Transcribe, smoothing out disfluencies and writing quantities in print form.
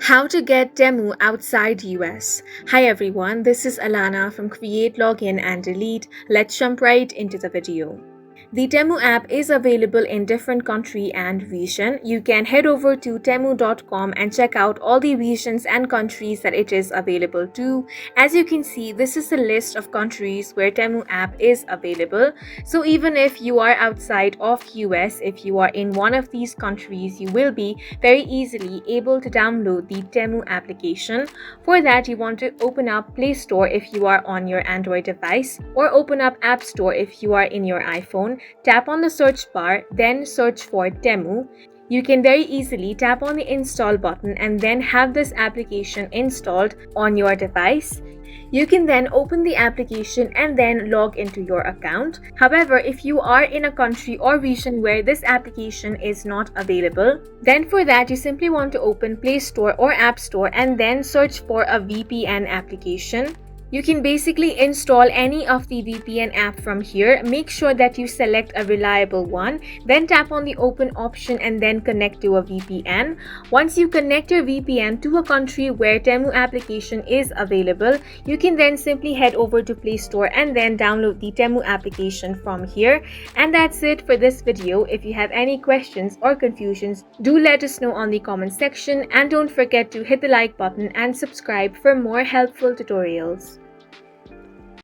How to get Temu outside US. Hi everyone, this is Alana from Create, Login and Delete. Let's jump right into the video. The Temu app is available in different country and region. You can head over to temu.com and check out all the regions and countries that it is available to. As you can see, this is a list of countries where Temu app is available. So even if you are outside of US, if you are in one of these countries, you will be very easily able to download the Temu application. For that, you want to open up Play Store if you are on your Android device, or open up App Store if you are in your iPhone. Tap on the search bar, then search for Temu. You can very easily tap on the install button and then have this application installed on your device. You can then open the application and then log into your account. However, if you are in a country or region where this application is not available, then for that you simply want to open Play Store or App Store and then search for a VPN application. You can basically install any of the VPN app from here. Make sure that you select a reliable one, then tap on the open option and then connect to a VPN. Once you connect your VPN to a country where Temu application is available, you can then simply head over to Play Store and then download the Temu application from here. And that's it for this video. If you have any questions or confusions, do let us know on the comment section, and don't forget to hit the like button and subscribe for more helpful tutorials.